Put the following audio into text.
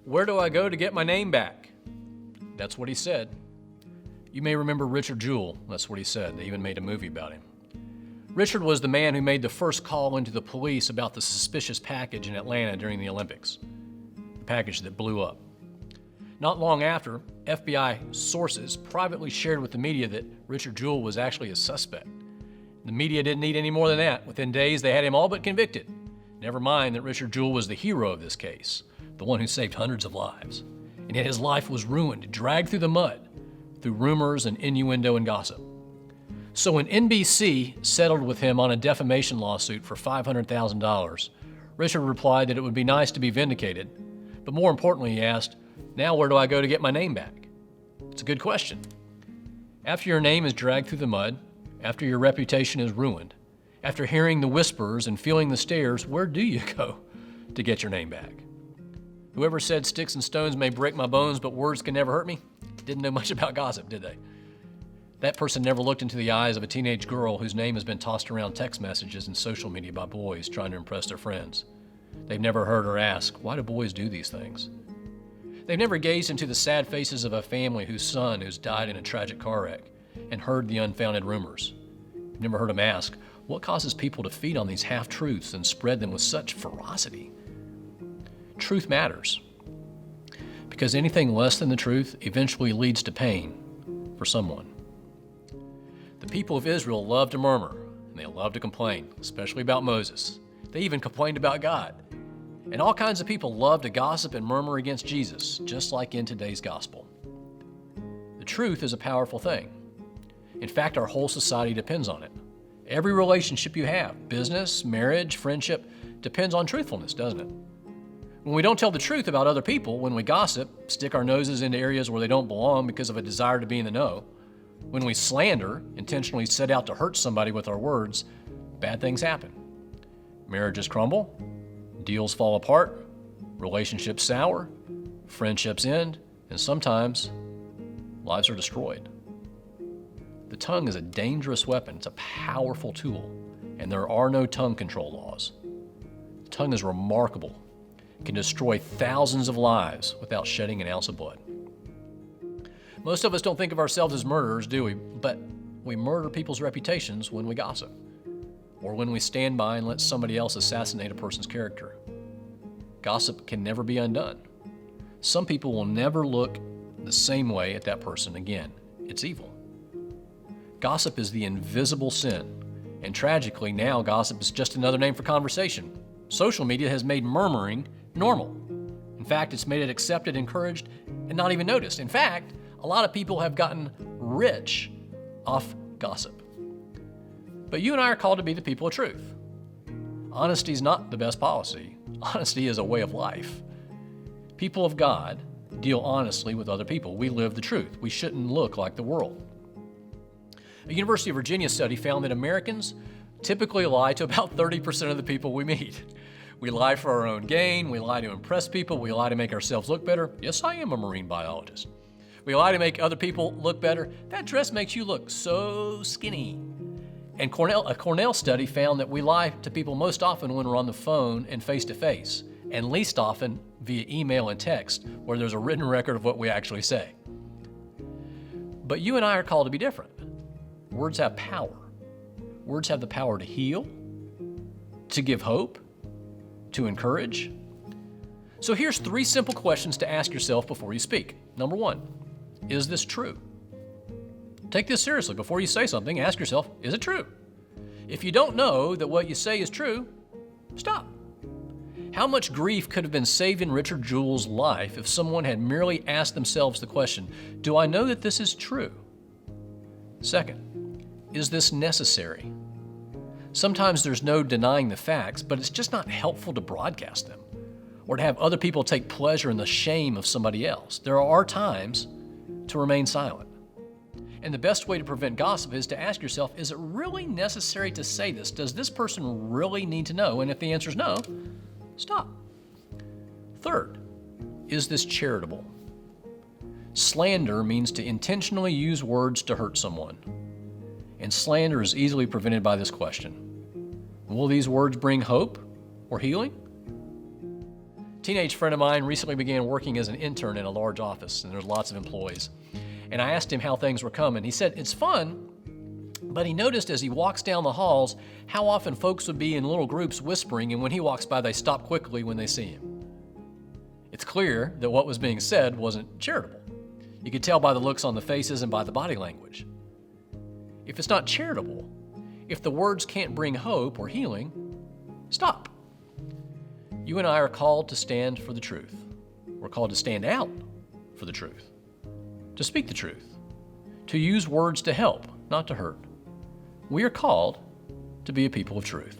Where do I go to get my name back? That's what he said. You may remember Richard Jewell. That's what he said. They even made a movie about him. Richard was the man who made the first call into the police about the suspicious package in Atlanta during the Olympics, the package that blew up. Not long after, FBI sources privately shared with the media that Richard Jewell was actually a suspect. The media didn't need any more than that. Within days, they had him all but convicted. Never mind that Richard Jewell was the hero of this case, the one who saved hundreds of lives. And yet his life was ruined, dragged through the mud, through rumors and innuendo and gossip. So when NBC settled with him on a defamation lawsuit for $500,000, Richard replied that it would be nice to be vindicated, but more importantly, he asked, "Now where do I go to get my name back?" It's a good question. After your name is dragged through the mud, after your reputation is ruined, after hearing the whispers and feeling the stares, where do you go to get your name back? Whoever said sticks and stones may break my bones, but words can never hurt me, didn't know much about gossip, did they? That person never looked into the eyes of a teenage girl whose name has been tossed around text messages and social media by boys trying to impress their friends. They've never heard her ask, why do boys do these things? They've never gazed into the sad faces of a family whose son has died in a tragic car wreck and heard the unfounded rumors. They've never heard them ask, what causes people to feed on these half-truths and spread them with such ferocity? Truth matters, because anything less than the truth eventually leads to pain for someone. The people of Israel love to murmur, and they love to complain, especially about Moses. They even complained about God. And all kinds of people love to gossip and murmur against Jesus, just like in today's gospel. The truth is a powerful thing. In fact, our whole society depends on it. Every relationship you have, business, marriage, friendship, depends on truthfulness, doesn't it? When we don't tell the truth about other people, when we gossip, stick our noses into areas where they don't belong because of a desire to be in the know, when we slander, intentionally set out to hurt somebody with our words, bad things happen. Marriages crumble, deals fall apart, relationships sour, friendships end, and sometimes lives are destroyed. The tongue is a dangerous weapon. It's a powerful tool, and there are no tongue control laws. The tongue is remarkable. It can destroy thousands of lives without shedding an ounce of blood. Most of us don't think of ourselves as murderers, do we? But we murder people's reputations when we gossip, or when we stand by and let somebody else assassinate a person's character. Gossip can never be undone. Some people will never look the same way at that person again. It's evil. Gossip is the invisible sin, and tragically now gossip is just another name for conversation. Social media has made murmuring normal. In fact, it's made it accepted, encouraged, and not even noticed. In fact, a lot of people have gotten rich off gossip. But you and I are called to be the people of truth. Honesty is not the best policy. Honesty is a way of life. People of God deal honestly with other people. We live the truth. We shouldn't look like the world. A University of Virginia study found that Americans typically lie to about 30% of the people we meet. We lie for our own gain. We lie to impress people. We lie to make ourselves look better. Yes, I am a marine biologist. We lie to make other people look better. That dress makes you look so skinny. And a Cornell study found that we lie to people most often when we're on the phone and face-to-face, and least often via email and text, where there's a written record of what we actually say. But you and I are called to be different. Words have power. Words have the power to heal, to give hope, to encourage. So here's 3 simple questions to ask yourself before you speak. Number 1, is this true? Take this seriously. Before you say something, ask yourself, is it true? If you don't know that what you say is true, stop. How much grief could have been saved in Richard Jewell's life if someone had merely asked themselves the question, do I know that this is true? Second, is this necessary? Sometimes there's no denying the facts, but it's just not helpful to broadcast them or to have other people take pleasure in the shame of somebody else. There are times to remain silent. And the best way to prevent gossip is to ask yourself, is it really necessary to say this? Does this person really need to know? And if the answer is no, stop. Third, is this charitable? Slander means to intentionally use words to hurt someone. And slander is easily prevented by this question. Will these words bring hope or healing? Teenage friend of mine recently began working as an intern in a large office, and there's lots of employees. And I asked him how things were coming. He said, it's fun, but he noticed as he walks down the halls how often folks would be in little groups whispering, and when he walks by, they stop quickly when they see him. It's clear that what was being said wasn't charitable. You could tell by the looks on the faces and by the body language. If it's not charitable, if the words can't bring hope or healing, stop. You and I are called to stand for the truth. We're called to stand out for the truth, to speak the truth, to use words to help, not to hurt. We are called to be a people of truth.